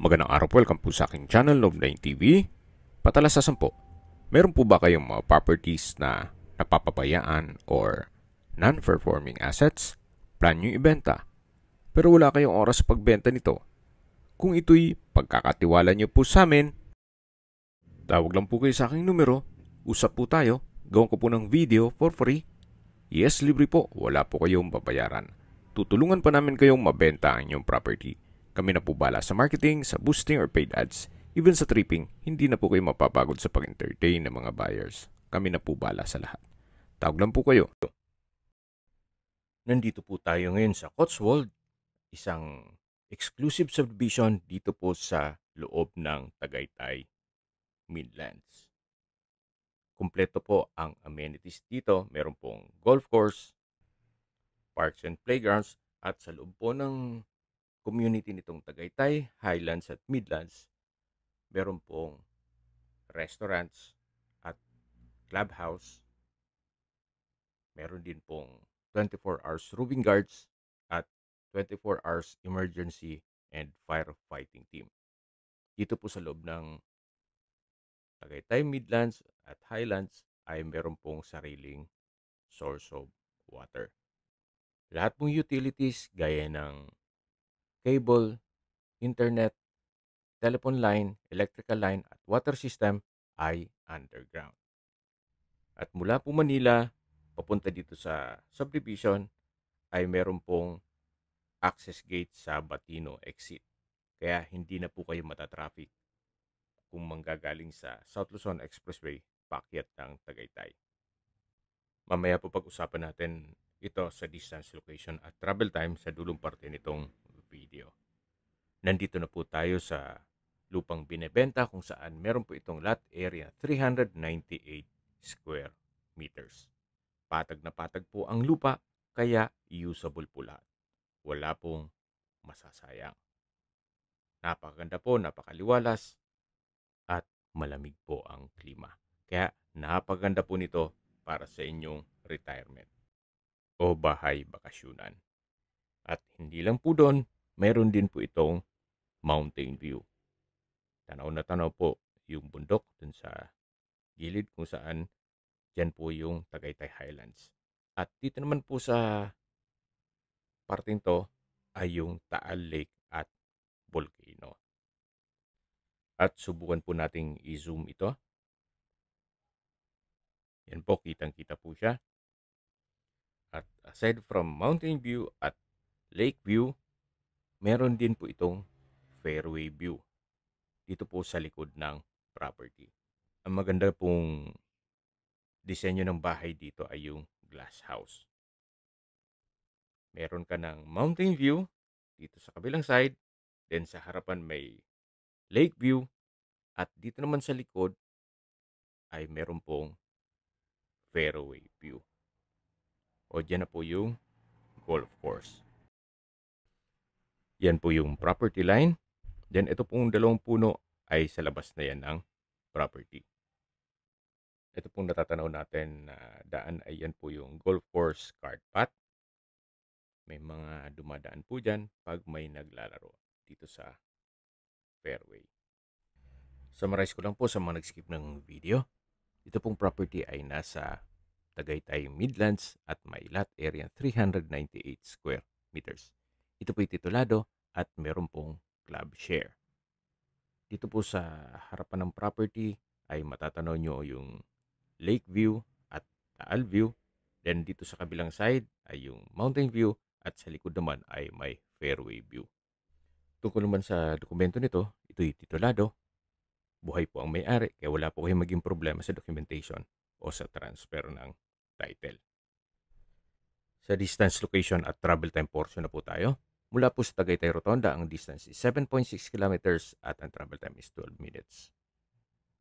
Magandang araw po, welcome po sa aking channel, Love9 TV. Patalasasan po, meron po ba kayong mga properties na napapabayaan or non-performing assets? Plan nyo ibenta, pero wala kayong oras sa pagbenta nito. Kung ito'y pagkakatiwala nyo po sa amin, tawag lang po kayo sa aking numero, usap po tayo, gawin ko po ng video for free. Yes, libre po, wala po kayong babayaran. Tutulungan pa namin kayong mabenta ang inyong property. Kami na po bala sa marketing, sa boosting or paid ads. Even sa tripping, hindi na po kayo mapapagod sa pag-entertain ng mga buyers. Kami na po bala sa lahat. Tawag lang po kayo. Nandito po tayo ngayon sa Cotswold, isang exclusive subdivision dito po sa loob ng Tagaytay, Midlands. Kumpleto po ang amenities dito. Meron pong golf course, parks and playgrounds, at sa loob po ng community nitong Tagaytay, Highlands at Midlands, meron pong restaurants at clubhouse. Meron din pong 24 hours roving guards at 24 hours emergency and firefighting team. Dito po sa loob ng Tagaytay, Midlands at Highlands ay meron pong sariling source of water. Lahat pong utilities gaya ng cable, internet, telephone line, electrical line at water system ay underground. At mula po Manila, papunta dito sa subdivision ay meron pong access gate sa Batino exit. Kaya hindi na po kayo matatraffic kung manggagaling sa South Luzon Expressway paakyat ng Tagaytay. Mamaya po pag-usapan natin ito sa distance, location at travel time sa dulong parte nitong video. Nandito na po tayo sa lupang binebenta kung saan meron po itong lot area 398 square meters. Patag na patag po ang lupa kaya usable po lahat. Wala pong masasayang. Napakaganda po, napakaliwalas at malamig po ang klima. Kaya napakaganda po nito para sa inyong retirement o bahay bakasyunan. At hindi lang po doon, meron din po itong mountain view. Tanaw na tanaw po yung bundok dun sa gilid kung saan dyan po yung Tagaytay Highlands. At dito naman po sa parting to ay yung Taal Lake at Volcano. At subukan po nating i-zoom ito. Yan po, kitang-kita po siya. At aside from mountain view at lake view, meron din po itong fairway view dito po sa likod ng property. Ang maganda pong disenyo ng bahay dito ay yung glass house. Meron ka ng mountain view dito sa kabilang side, then sa harapan may lake view, at dito naman sa likod ay meron pong fairway view. O dyan na po yung golf course. Yan po yung property line. Then ito pong dalawang puno ay sa labas na yan ng property. Ito pong natatanaw natin na daan ay yan po yung golf course cart path. May mga dumadaan po dyan pag may naglalaro dito sa fairway. Summarize ko lang po sa mga nag-skip ng video. Ito pong property ay nasa Tagaytay Midlands at may lot area 398 square meters. Ito po titulado at meron pong club share. Dito po sa harapan ng property ay matatanaw nyo yung lake view at Taal view. Then dito sa kabilang side ay yung mountain view at sa likod naman ay may fairway view. Tungkol naman sa dokumento nito, ito'y titulado. Buhay po ang may-ari kaya wala po kayong maging problema sa documentation o sa transfer ng title. Sa distance, location at travel time portion na po tayo. Mula po sa Tagaytay Rotonda, ang distance is 7.6 kilometers at ang travel time is 12 minutes.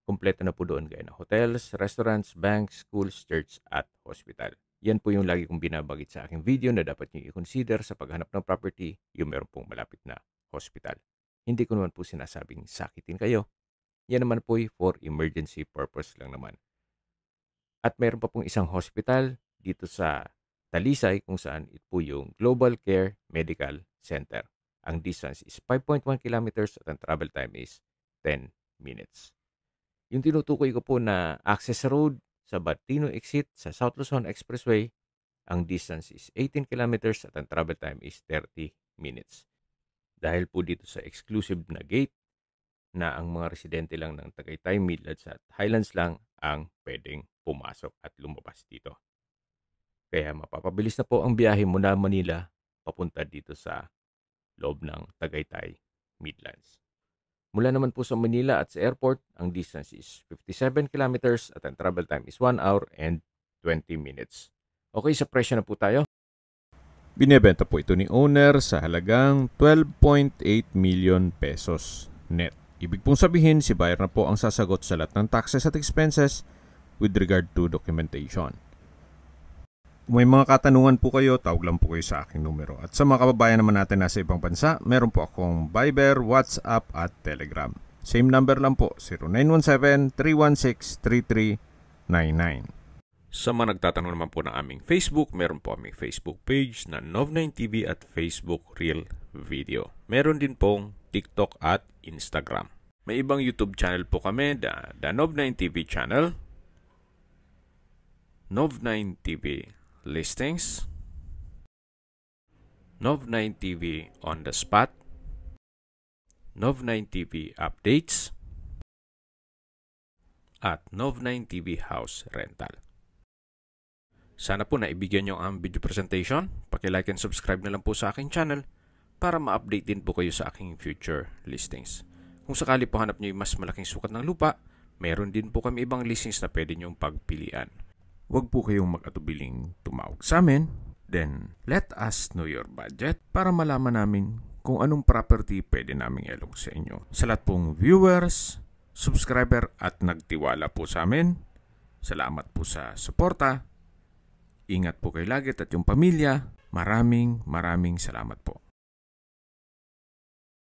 Kompleto na po doon gaya ng hotels, restaurants, banks, schools, church at hospital. Yan po yung lagi kong binabagit sa aking video na dapat nyo i-consider sa paghanap ng property yung meron pong malapit na hospital. Hindi ko naman po sinasabing sakitin kayo. Yan naman po for emergency purpose lang naman. At meron pa pong isang hospital dito sa Talisay kung saan ito po yung Global Care Medical Center. Ang distance is 5.1 kilometers at ang travel time is 10 minutes. Yung tinutukoy ko po na access road sa Batino exit sa South Luzon Expressway, ang distance is 18 kilometers at ang travel time is 30 minutes. Dahil po dito sa exclusive na gate na ang mga residente lang ng Tagaytay, Midlands at Highlands lang ang pwedeng pumasok at lumabas dito. Kaya mapapabilis na po ang biyahe mula Manila papunta dito sa loob ng Tagaytay, Midlands. Mula naman po sa Manila at sa airport, ang distance is 57 kilometers at ang travel time is 1 hour and 20 minutes. Okay, sa presyo na po tayo. Binebenta po ito ni owner sa halagang 12.8 million pesos net. Ibig pong sabihin, si buyer na po ang sasagot sa lahat ng taxes at expenses with regard to documentation. Kung may mga katanungan po kayo, tawag lang po kayo sa aking numero. At sa mga kababayan naman natin nasa ibang bansa, meron po akong Viber, WhatsApp at Telegram. Same number lang po, 0917-316-3399. Sa mga nagtatanong naman po ng aming Facebook, meron po aming Facebook page na Nov9TV at Facebook Real Video. Meron din pong TikTok at Instagram. May ibang YouTube channel po kami, the Nov9TV channel, Nov9TV Listings, Nov9TV On The Spot, Nov9TV Updates, at Nov9TV House Rental. Sana po naibigyan nyo ang video presentation. Paki-like and subscribe na lang po sa aking channel para ma-update din po kayo sa aking future listings. Kung sakali po hanap nyo yung mas malaking sukat ng lupa, meron din po kami ibang listings na pwede nyong pagpilian. Huwag po kayong mag-atubiling tumawag sa amin. Then, let us know your budget para malaman namin kung anong property pwede naming ilog sa inyo. Sa lahat pong viewers, subscriber at nagtiwala po sa amin, salamat po sa suporta. Ingat po kayo lagi at yung pamilya. Maraming salamat po.